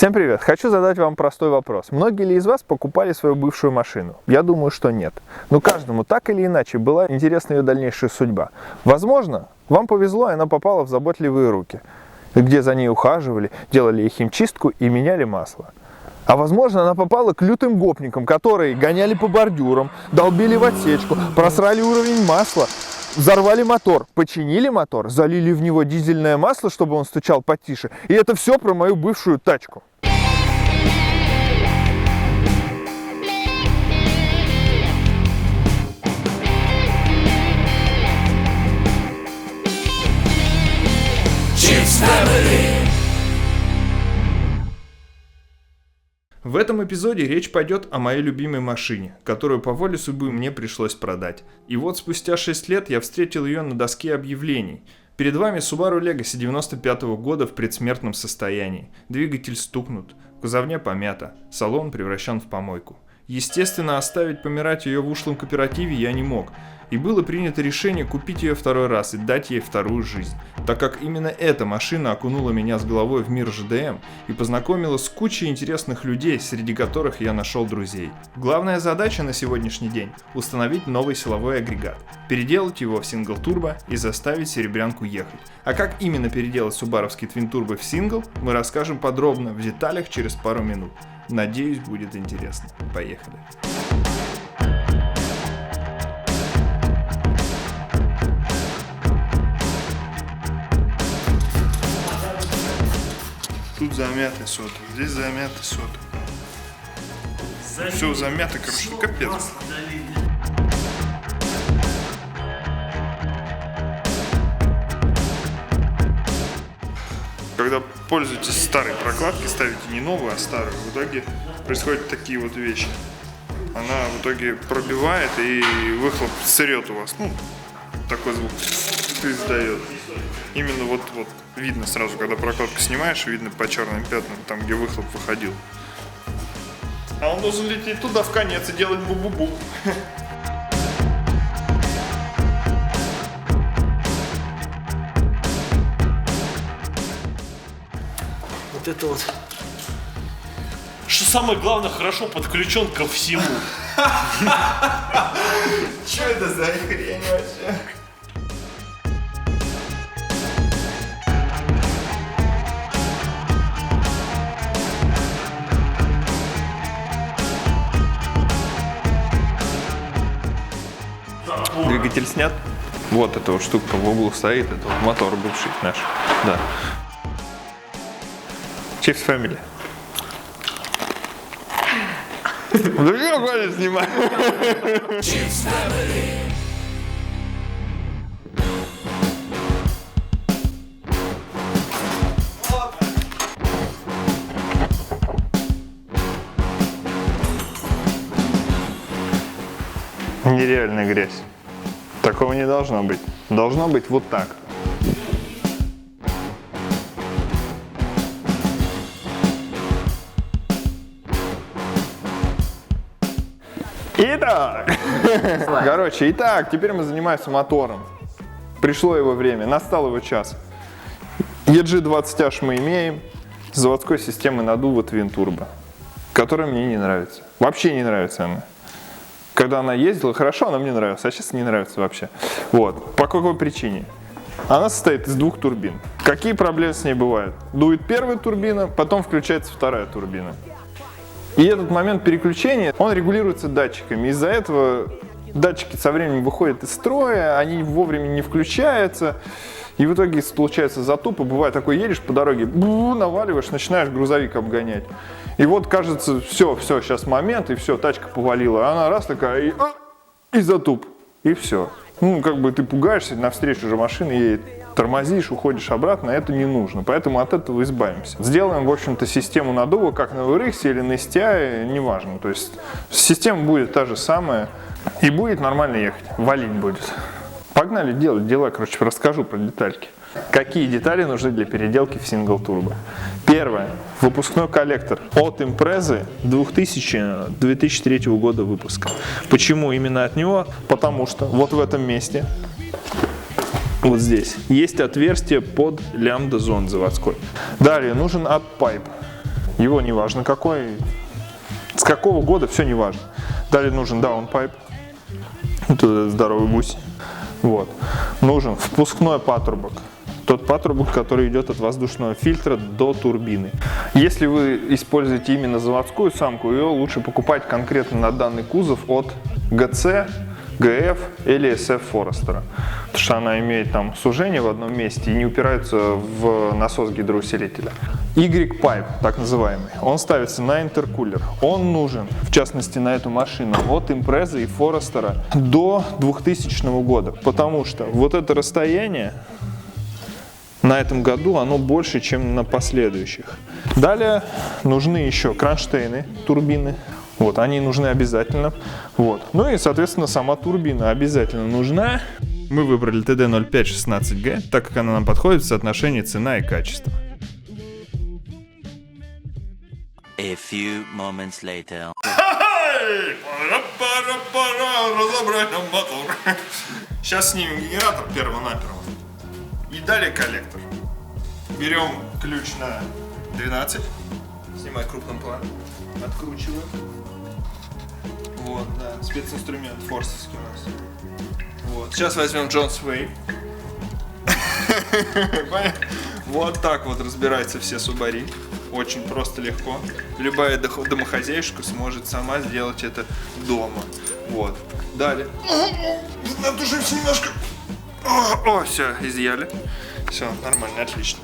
Всем привет! Хочу задать вам простой вопрос. Многие ли из вас покупали свою бывшую машину? Я думаю, что нет. Но каждому так или иначе была интересна ее дальнейшая судьба. Возможно, вам повезло, и она попала в заботливые руки, где за ней ухаживали, делали ей химчистку и меняли масло. А возможно, она попала к лютым гопникам, которые гоняли по бордюрам, долбили в отсечку, просрали уровень масла, взорвали мотор, починили мотор, залили в него дизельное масло, чтобы он стучал потише. И это все про мою бывшую тачку. В этом эпизоде речь пойдет о моей любимой машине, которую по воле судьбы мне пришлось продать. И вот спустя 6 лет я встретил ее на доске объявлений. Перед вами Subaru Legacy 95 года в предсмертном состоянии. Двигатель стукнут, в кузовне помято, салон превращен в помойку. Естественно, оставить помирать ее в ушлом кооперативе я не мог. И было принято решение купить ее второй раз и дать ей вторую жизнь, так как именно эта машина окунула меня с головой в мир ЖДМ и познакомила с кучей интересных людей, среди которых я нашел друзей. Главная задача на сегодняшний день – установить новый силовой агрегат, переделать его в сингл-турбо и заставить серебрянку ехать. А как именно переделать субаровский твин-турбо в сингл, мы расскажем подробно в деталях через пару минут. Надеюсь, будет интересно. Поехали! Тут замятый соток, здесь замятый соток. Все замято, короче, капец. Когда пользуетесь старой прокладкой, ставите не новую, а старую, в итоге происходят такие вот вещи. Она в итоге пробивает и выхлоп сырет у вас. Ну, такой звук издает. Именно вот видно сразу, когда прокладку снимаешь, видно по черным пятнам, там где выхлоп выходил. А он должен лететь туда в конец и делать бу-бу-бу. Вот это вот. Что самое главное, хорошо подключен ко всему. Что это за хрень вообще? Двигатель снят. Вот эта вот штука в углу стоит, это вот мотор бывший наш. Да. Chiefs Family. Да что хочешь снимать? Chiefs Family. Нереальная грязь. Такого не должно быть. Должно быть вот так. Итак, теперь мы занимаемся мотором. Пришло его время, настал его час. EG20H мы имеем с заводской системой наддува Twin Turbo, которая мне не нравится. Вообще не нравится она. Когда она ездила, хорошо, она мне нравилась, а сейчас не нравится вообще. Вот. По какой причине? Она состоит из двух турбин. Какие проблемы с ней бывают? Дует первая турбина, потом включается вторая турбина. И этот момент переключения, он регулируется датчиками. Из-за этого датчики со временем выходят из строя, они вовремя не включаются. И в итоге получается затуп, и бывает такой, едешь по дороге, наваливаешь, начинаешь грузовик обгонять. И вот кажется, все, сейчас момент, и все, тачка повалила. А она раз такая, и затуп, и все. Ну, как бы ты пугаешься, навстречу же машина едет, тормозишь, уходишь обратно, это не нужно. Поэтому от этого избавимся. Сделаем, в общем-то, систему наддува, как на VRX или на STI, неважно. То есть система будет та же самая, и будет нормально ехать, валить будет. Погнали делать дела, короче, расскажу про детальки. Какие детали нужны для переделки в сингл-турбо? Первое. Выпускной коллектор от Impreza 2003 года выпуска. Почему именно от него? Потому что вот в этом месте, вот здесь, есть отверстие под лямбда-зон заводской. Далее нужен аппайп. Его не важно какой, с какого года, все не важно. Далее нужен даунпайп, это здоровый гусь. Вот. Нужен впускной патрубок. Тот патрубок, который идет от воздушного фильтра до турбины. Если вы используете именно заводскую самку, ее лучше покупать конкретно на данный кузов от GC, GF или SF Forester. Потому что она имеет там сужение в одном месте и не упирается в насос гидроусилителя. Y-Pipe, так называемый, он ставится на интеркулер. Он нужен, в частности, на эту машину от Impreza и Forester до 2000 года. Потому что вот это расстояние на этом году, оно больше, чем на последующих. Далее нужны еще кронштейны, турбины. Вот, они нужны обязательно. Вот. Ну и, соответственно, сама турбина обязательно нужна. Мы выбрали TD0516G, так как она нам подходит в соотношении цена и качество. A few moments later. Разобрать нам мотор. Сейчас снимем генератор перво-наперво. И далее коллектор. Берем ключ на 12. Снимай крупным планом. Откручиваем. Вот, да, специнструмент форсовский у нас. Вот. Сейчас возьмем Джонс Вей. Вот так вот разбираются все субари. Очень просто, легко. Любая домохозяйка сможет сама сделать это дома. Вот. Далее. Натужимся немножко. О, все, изъяли. Все, нормально, отлично.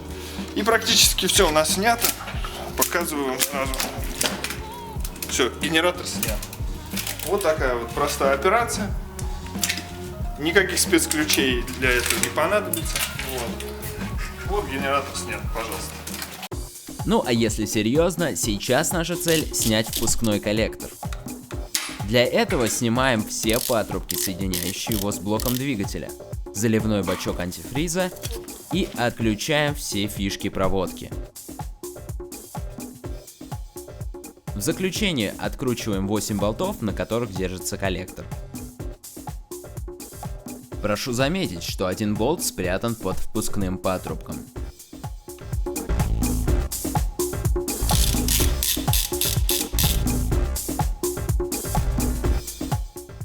И практически все у нас снято. Показываю вам сразу. Все, генератор снят. Вот такая вот простая операция. Никаких спецключей для этого не понадобится. Вот генератор снят, пожалуйста. Ну а если серьезно, сейчас наша цель снять впускной коллектор. Для этого снимаем все патрубки, соединяющие его с блоком двигателя, заливной бачок антифриза и отключаем все фишки проводки. В заключение откручиваем 8 болтов, на которых держится коллектор. Прошу заметить, что один болт спрятан под впускным патрубком.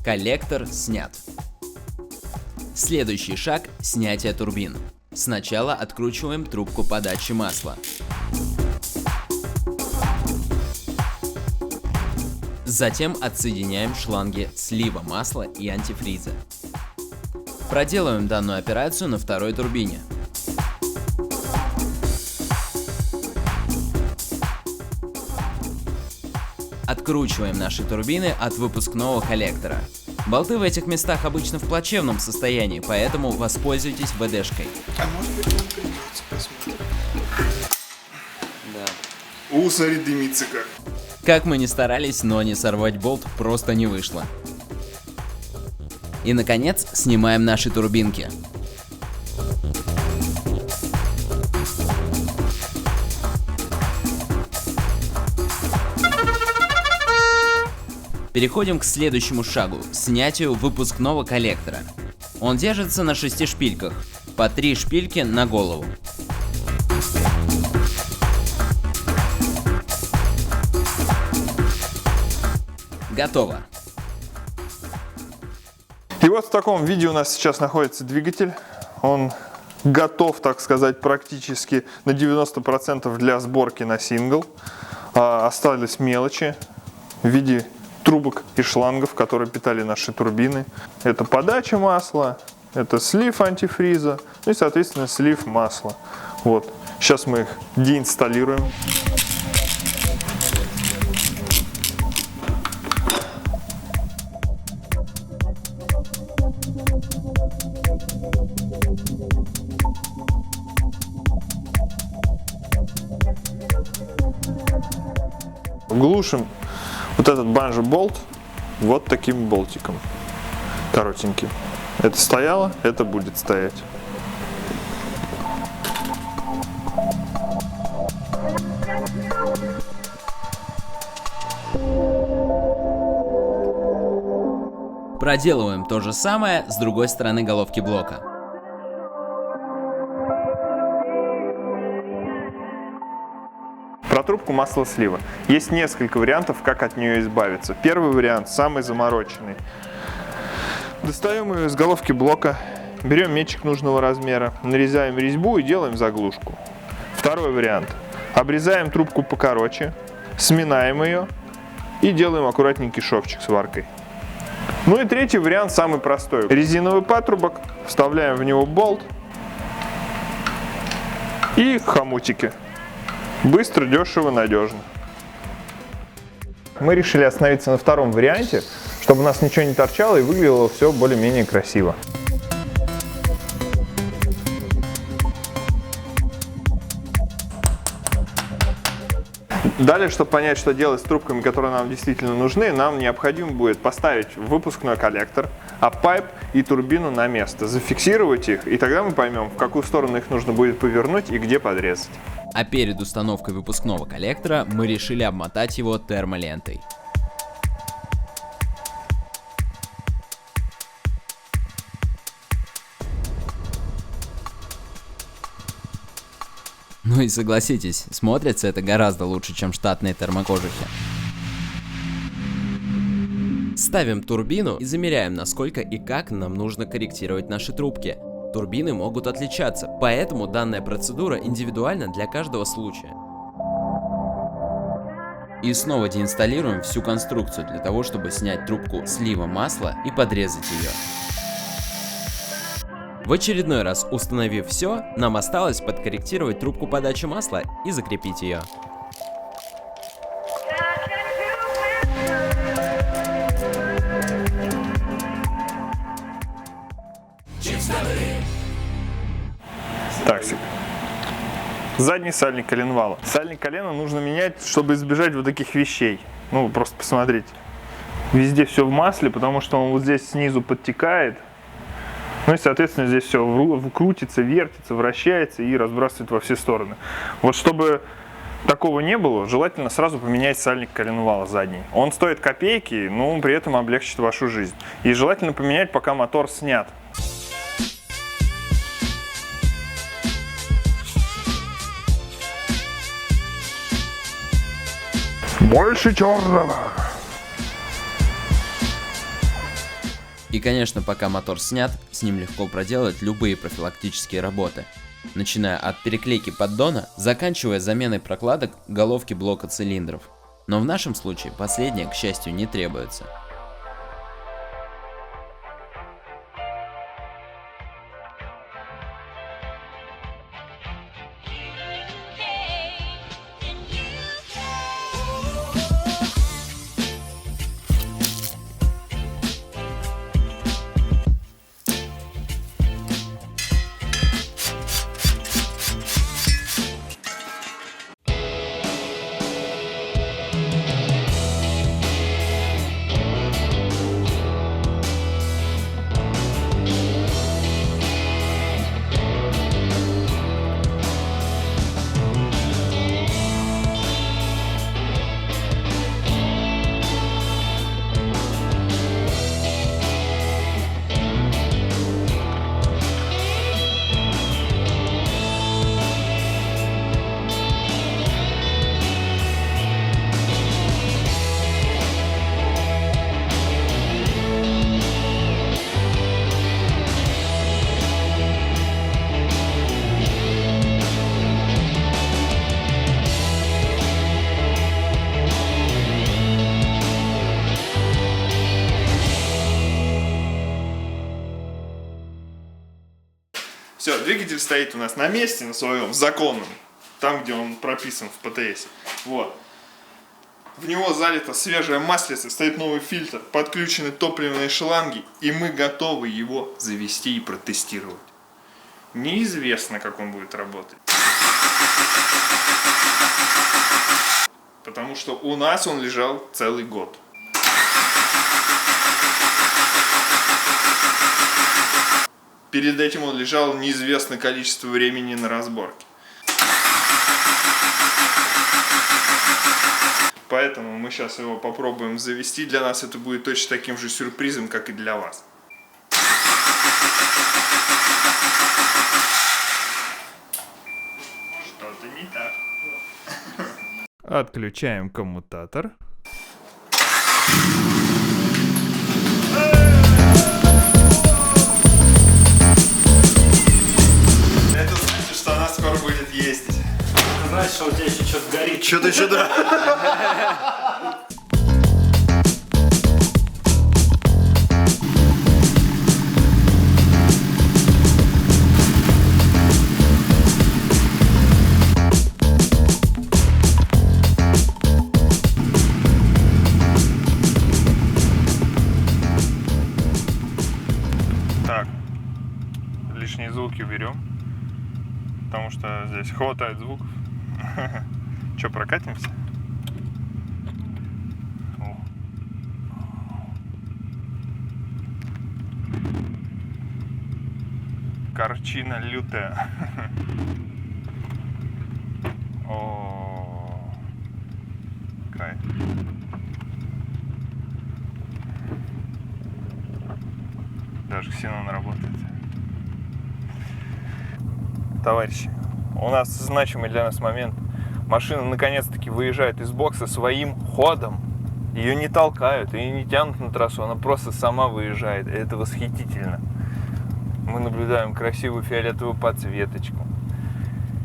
Коллектор снят. Следующий шаг – снятие турбин. Сначала откручиваем трубку подачи масла. Затем отсоединяем шланги слива масла и антифриза. Проделываем данную операцию на второй турбине. Откручиваем наши турбины от выпускного коллектора. Болты в этих местах обычно в плачевном состоянии, поэтому воспользуйтесь ВДшкой. А может быть, нам придется посмотреть. Да. Смотри, дымится как. Как мы ни старались, но не сорвать болт просто не вышло. И наконец, снимаем наши турбинки. Переходим к следующему шагу – снятию выпускного коллектора. Он держится на 6 шпильках, по 3 шпильки на голову. Готово. И вот в таком виде у нас сейчас находится двигатель. Он готов, так сказать, практически на 90% для сборки на сингл. Остались мелочи в виде трубок и шлангов, которые питали наши турбины. Это подача масла, это слив антифриза, ну и, соответственно, слив масла. Вот. Сейчас мы их деинсталируем. Глушим вот этот банджо-болт вот таким болтиком коротеньким. Это стояло, это будет стоять. Проделываем то же самое с другой стороны головки блока. Про трубку трубку маслослива. Есть несколько вариантов, как от нее избавиться. Первый вариант, самый замороченный. Достаем ее из головки блока, берем метчик нужного размера, нарезаем резьбу и делаем заглушку. Второй вариант. Обрезаем трубку покороче, сминаем ее и делаем аккуратненький шовчик сваркой. Ну и третий вариант, самый простой. Резиновый патрубок, вставляем в него болт и хомутики. Быстро, дешево, надежно. Мы решили остановиться на втором варианте, чтобы у нас ничего не торчало и выглядело все более-менее красиво. Далее, чтобы понять, что делать с трубками, которые нам действительно нужны, нам необходимо будет поставить выпускной коллектор, аппайп и турбину на место, зафиксировать их, и тогда мы поймем, в какую сторону их нужно будет повернуть и где подрезать. А перед установкой выпускного коллектора мы решили обмотать его термолентой. Ну и согласитесь, смотрится это гораздо лучше, чем штатные термокожухи. Ставим турбину и замеряем, насколько и как нам нужно корректировать наши трубки. Турбины могут отличаться, поэтому данная процедура индивидуальна для каждого случая. И снова деинсталируем всю конструкцию для того, чтобы снять трубку слива масла и подрезать ее. В очередной раз установив все, нам осталось подкорректировать трубку подачи масла и закрепить ее. Таксик. Задний сальник коленвала. Сальник колена нужно менять, чтобы избежать вот таких вещей. Ну, просто посмотрите. Везде все в масле, потому что он вот здесь снизу подтекает. Ну и, соответственно, здесь все крутится, вертится, вращается и разбрасывает во все стороны. Вот чтобы такого не было, желательно сразу поменять сальник коленвала задний. Он стоит копейки, но при этом облегчит вашу жизнь. И желательно поменять, пока мотор снят. Больше черного. И, конечно, пока мотор снят, с ним легко проделать любые профилактические работы, начиная от переклейки поддона, заканчивая заменой прокладок головки блока цилиндров. Но в нашем случае последнее, к счастью, не требуется. Все, двигатель стоит у нас на месте, на своем, законном, там, где он прописан в ПТС. Вот. В него залито свежая маслица, стоит новый фильтр, подключены топливные шланги, и мы готовы его завести и протестировать. Неизвестно, как он будет работать. Потому что у нас он лежал целый год. Перед этим он лежал неизвестное количество времени на разборке. Поэтому мы сейчас его попробуем завести. Для нас это будет точно таким же сюрпризом, как и для вас. Что-то не так. Отключаем коммутатор. Это значит, что она скоро будет есть. Знаешь, что у тебя еще что-то горит. Что-то еще, да. Так, лишние звуки уберем, потому что здесь хватает звуков. Че, прокатимся? О. Картина лютая. О, кайф. Даже ксенон работает. Товарищи, у нас значимый для нас момент. Машина наконец-таки выезжает из бокса своим ходом. Ее не толкают, ее не тянут на трассу, она просто сама выезжает. И это восхитительно. Мы наблюдаем красивую фиолетовую подсветочку.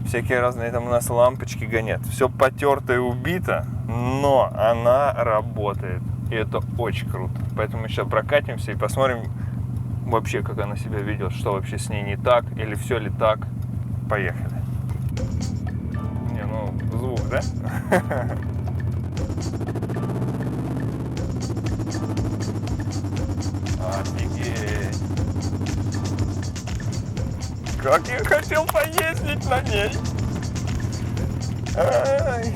Всякие разные там у нас лампочки гонят. Все потерто и убито, но она работает. И это очень круто. Поэтому мы сейчас прокатимся и посмотрим вообще, как она себя ведет, что вообще с ней не так, или все ли так. Поехали. Не, ну, звук, да? Офигеть. Как я хотел поездить на ней. Ай.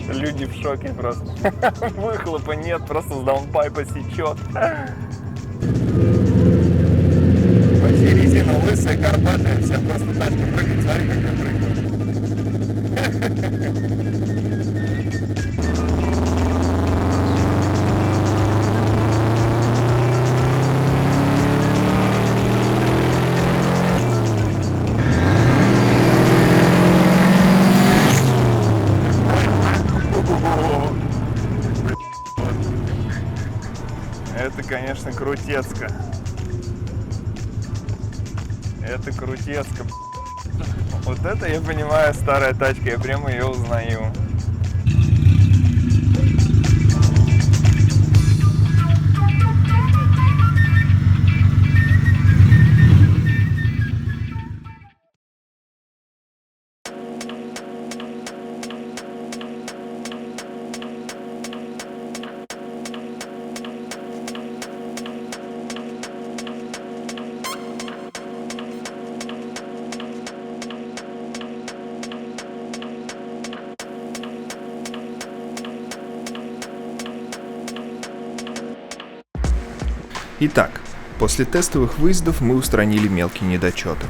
Люди в шоке просто. Выхлопа нет, просто с даунпайпа сечет. Вообще резина лысая, горбатая, вся просто тачка прыгает. Смотри, как я прыгаю. Это, конечно, крутецко. Это крутецко. Вот это, я понимаю, старая тачка, я прямо ее узнаю. Итак, после тестовых выездов мы устранили мелкие недочеты.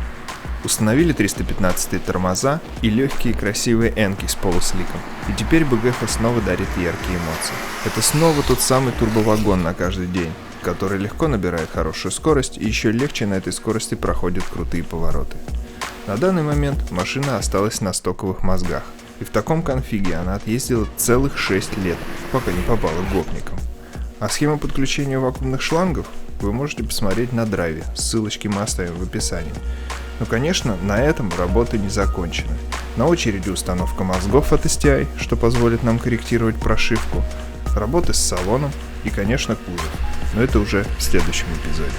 Установили 315-е тормоза и легкие красивые энки с полусликом. И теперь БГХ снова дарит яркие эмоции. Это снова тот самый турбовагон на каждый день, который легко набирает хорошую скорость и еще легче на этой скорости проходит крутые повороты. На данный момент машина осталась на стоковых мозгах. И в таком конфиге она отъездила целых 6 лет, пока не попала к гопникам. А схему подключения вакуумных шлангов вы можете посмотреть на драйве, ссылочки мы оставим в описании. Но, конечно, на этом работа не закончена. На очереди установка мозгов от STI, что позволит нам корректировать прошивку, работы с салоном и, конечно, кузов. Но это уже в следующем эпизоде.